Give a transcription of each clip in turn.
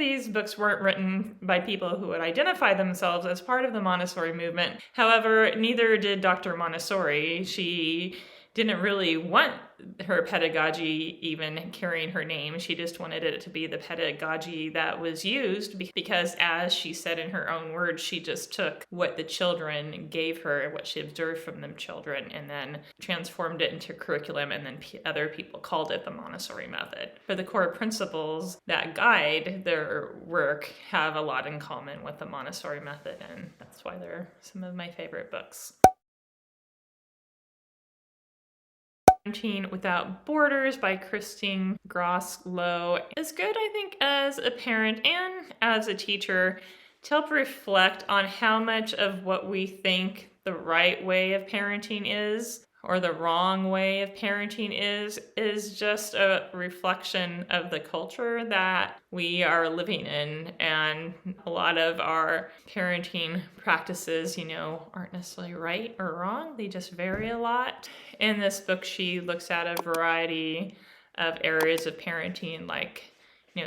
These books weren't written by people who would identify themselves as part of the Montessori movement. However, neither did Dr. Montessori. She didn't really want her pedagogy even carrying her name. She just wanted it to be the pedagogy that was used because, as she said in her own words, she just took what the children gave her, what she observed from them children, and then transformed it into curriculum, and then other people called it the Montessori method. But the core principles that guide their work have a lot in common with the Montessori method, and that's why they're some of my favorite books. Parenting Without Borders by Christine Gross-Loh is good, I think, as a parent and as a teacher to help reflect on how much of what we think the right way of parenting is or the wrong way of parenting is just a reflection of the culture that we are living in. And a lot of our parenting practices, aren't necessarily right or wrong. They just vary a lot. In this book, she looks at a variety of areas of parenting, like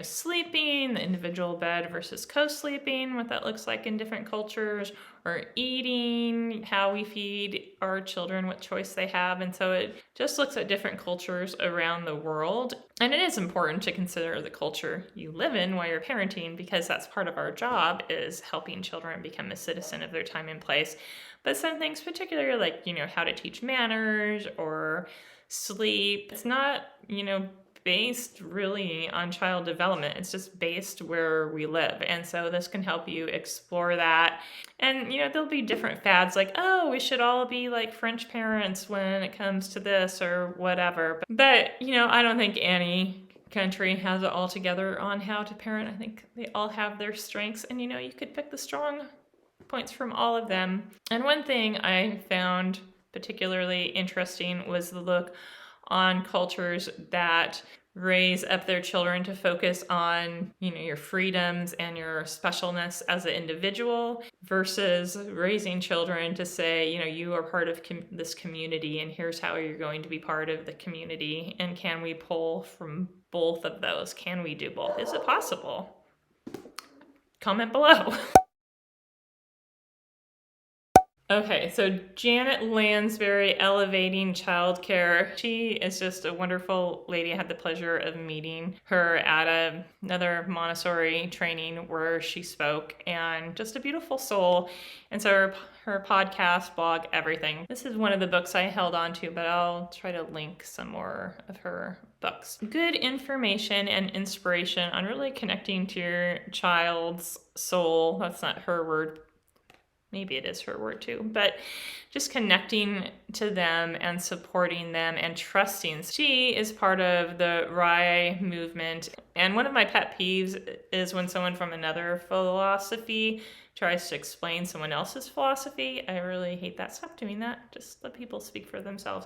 sleeping, the individual bed versus co-sleeping, what that looks like in different cultures, or eating, how we feed our children, what choice they have. And so it just looks at different cultures around the world. And it is important to consider the culture you live in while you're parenting, because that's part of our job, is helping children become a citizen of their time and place. But some things, particularly like, how to teach manners or sleep, it's not, based really on child development. It's just based where we live. And so this can help you explore that. And, there'll be different fads like, oh, we should all be like French parents when it comes to this or whatever. But, I don't think any country has it all together on how to parent. I think they all have their strengths, and, you could pick the strong points from all of them. And one thing I found particularly interesting was the look on cultures that raise up their children to focus on, your freedoms and your specialness as an individual, versus raising children to say, you are part of this community, and here's how you're going to be part of the community. And can we pull from both of those? Can we do both? Is it possible? Comment below. Okay, so Janet Lansbury, Elevating Childcare. She is just a wonderful lady. I had the pleasure of meeting her at another Montessori training where she spoke, and just a beautiful soul. And so her podcast, blog, everything. This is one of the books I held on to, but I'll try to link some more of her books. Good information and inspiration on really connecting to your child's soul. That's not her word. Maybe it is her word too, but just connecting to them and supporting them and trusting. She is part of the RIE movement. And one of my pet peeves is when someone from another philosophy tries to explain someone else's philosophy. I really hate that. Stop doing that. Just let people speak for themselves.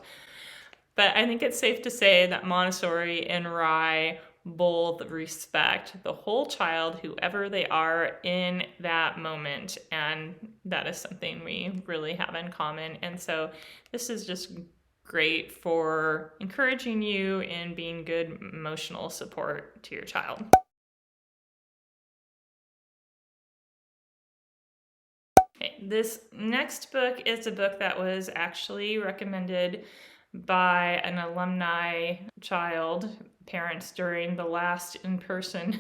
But I think it's safe to say that Montessori and RIE both respect the whole child, whoever they are in that moment. And that is something we really have in common. And so this is just great for encouraging you in being good emotional support to your child. Okay, this next book is a book that was actually recommended by an alumni child parents during the last in-person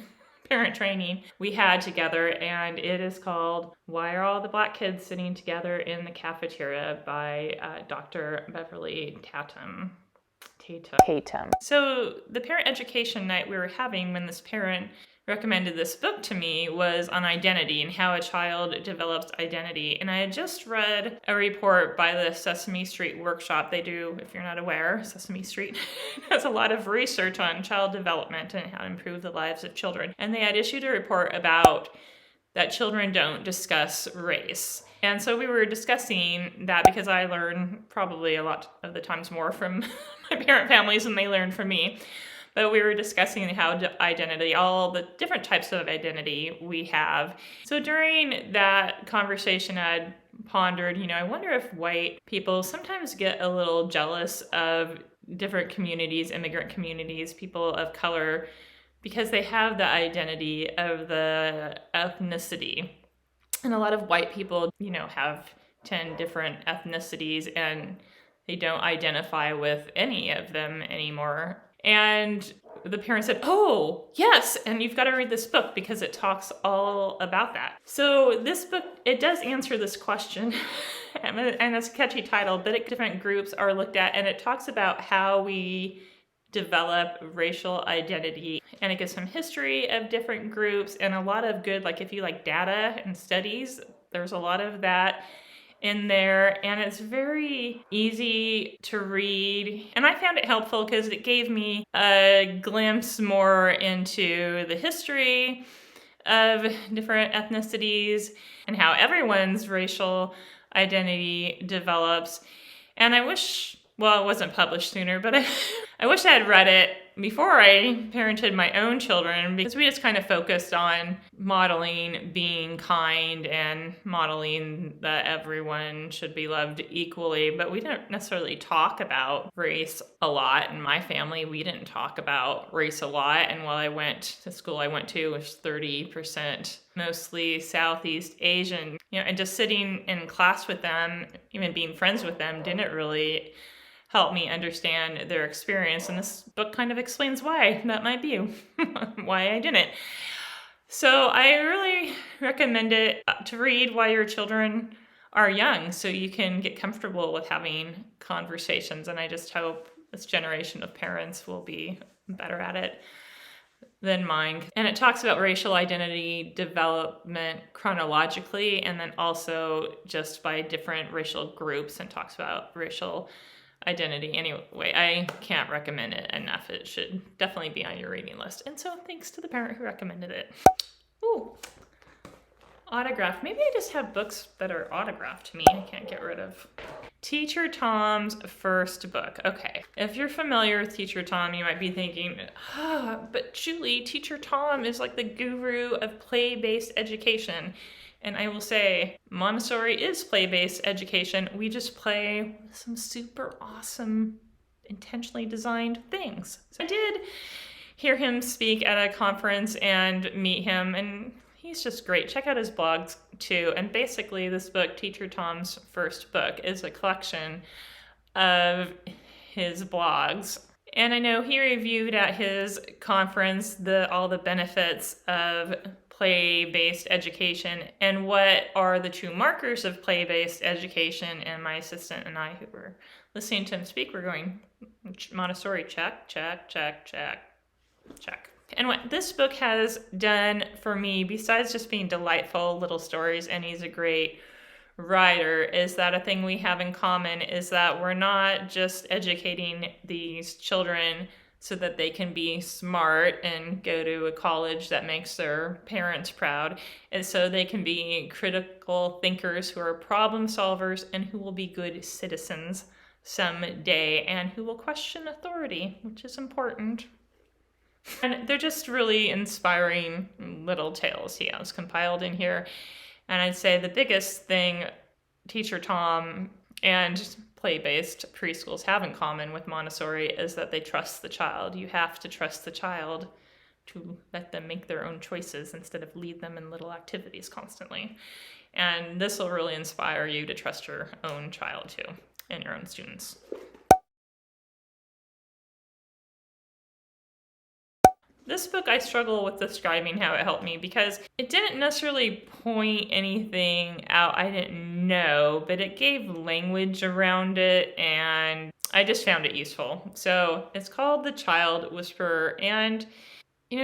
parent training we had together, and it is called Why Are All the Black Kids Sitting Together in the Cafeteria by Dr. Beverly Tatum. So the parent education night we were having when this parent recommended this book to me was on identity and how a child develops identity. And I had just read a report by the Sesame Street workshop. They do, if you're not aware, Sesame Street has a lot of research on child development and how to improve the lives of children. And they had issued a report about that children don't discuss race. And so we were discussing that because I learn probably a lot of the times more from my parent families than they learn from me. But we were discussing how identity, all the different types of identity we have. So during that conversation, I'd pondered, I wonder if white people sometimes get a little jealous of different communities, immigrant communities, people of color, because they have the identity of the ethnicity. And a lot of white people, have 10 different ethnicities and they don't identify with any of them anymore. And the parents said, "Oh, yes, and you've got to read this book because it talks all about that." So this book, it does answer this question, and it's a catchy title, but different groups are looked at, and it talks about how we develop racial identity, and it gives some history of different groups and a lot of good, like if you like data and studies, there's a lot of that in there, and it's very easy to read. And I found it helpful because it gave me a glimpse more into the history of different ethnicities and how everyone's racial identity develops. And I wish, well, it wasn't published sooner, but I wish I had read it before I parented my own children, because we just kind of focused on modeling being kind and modeling that everyone should be loved equally, but we didn't necessarily talk about race a lot. In my family, we didn't talk about race a lot, and while I went to school I went to was 30% mostly Southeast Asian, and just sitting in class with them, even being friends with them, didn't really help me understand their experience. And this book kind of explains why that might be, why I didn't. So I really recommend it to read while your children are young, so you can get comfortable with having conversations. And I just hope this generation of parents will be better at it than mine. And it talks about racial identity development chronologically, and then also just by different racial groups, and talks about racial identity. Anyway, I can't recommend it enough. It should definitely be on your reading list. And so thanks to the parent who recommended it. Ooh, autographed. Maybe I just have books that are autographed to me I can't get rid of. Teacher Tom's first book. Okay, if you're familiar with Teacher Tom, you might be thinking, but Julie, Teacher Tom is like the guru of play-based education. And I will say, Montessori is play-based education. We just play some super awesome, intentionally designed things. So I did hear him speak at a conference and meet him, and he's just great. Check out his blogs too. And basically this book, Teacher Tom's first book, is a collection of his blogs. And I know he reviewed at his conference all the benefits of play-based education and what are the true markers of play-based education. And my assistant and I, who were listening to him speak, were going, Montessori, check, check, check, check, check. And what this book has done for me, besides just being delightful little stories, and he's a great writer, is that a thing we have in common is that we're not just educating these children so that they can be smart and go to a college that makes their parents proud, and so they can be critical thinkers who are problem solvers and who will be good citizens someday and who will question authority, which is important. And they're just really inspiring little tales he has compiled in here. And I'd say the biggest thing Teacher Tom and play-based preschools have in common with Montessori is that they trust the child. You have to trust the child to let them make their own choices instead of lead them in little activities constantly. And this will really inspire you to trust your own child too, and your own students. This book, I struggle with describing how it helped me because it didn't necessarily point anything out I didn't know, but it gave language around it, and I just found it useful. So it's called The Child Whisperer, and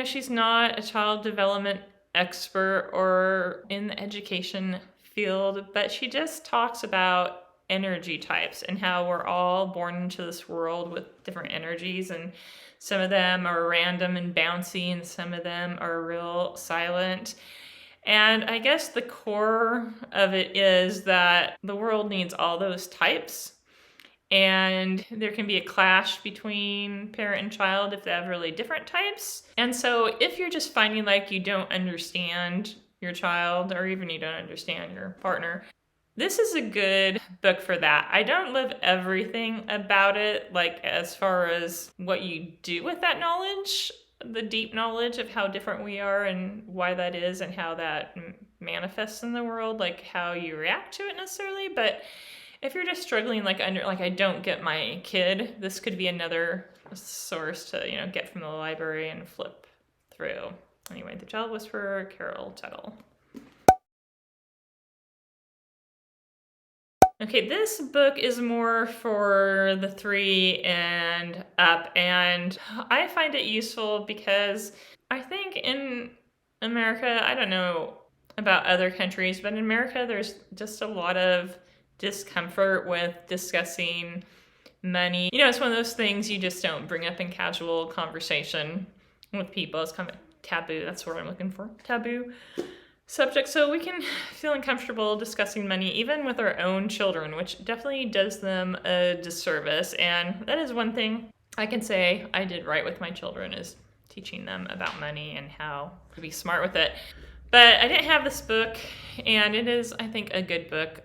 she's not a child development expert or in the education field, but she just talks about energy types and how we're all born into this world with different energies, and some of them are random and bouncy, and some of them are real silent. And I guess the core of it is that the world needs all those types, and there can be a clash between parent and child if they have really different types. And so if you're just finding like you don't understand your child, or even you don't understand your partner, this is a good book for that. I don't love everything about it, like as far as what you do with that knowledge, the deep knowledge of how different we are and why that is and how that manifests in the world, like how you react to it necessarily. But if you're just struggling, like I don't get my kid, this could be another source to, get from the library and flip through. Anyway, The Child Whisperer, Carol Tuttle. Okay, this book is more for the 3 and up, and I find it useful because I think in America, I don't know about other countries, but in America, there's just a lot of discomfort with discussing money. It's one of those things you just don't bring up in casual conversation with people. It's kind of taboo. That's what I'm looking for. Taboo subject. So we can feel uncomfortable discussing money even with our own children, which definitely does them a disservice. And that is one thing I can say I did right with my children, is teaching them about money and how to be smart with it. But I didn't have this book, and it is, I think, a good book.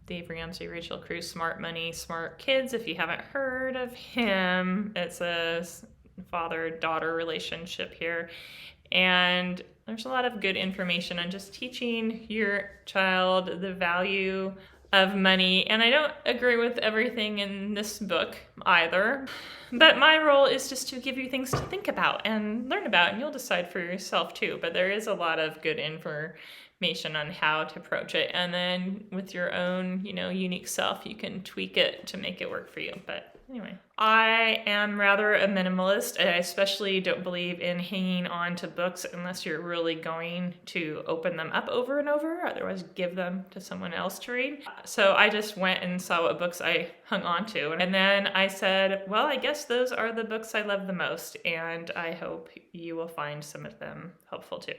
Dave Ramsey, Rachel Cruze, Smart Money, Smart Kids. If you haven't heard of him, it's a father-daughter relationship here. And there's a lot of good information on just teaching your child the value of money. And I don't agree with everything in this book either. But my role is just to give you things to think about and learn about, and you'll decide for yourself too. But there is a lot of good information on how to approach it. And then with your own, unique self, you can tweak it to make it work for you. But anyway, I am rather a minimalist. I especially don't believe in hanging on to books unless you're really going to open them up over and over, otherwise give them to someone else to read. So I just went and saw what books I hung on to. And then I said, well, I guess those are the books I love the most. And I hope you will find some of them helpful too.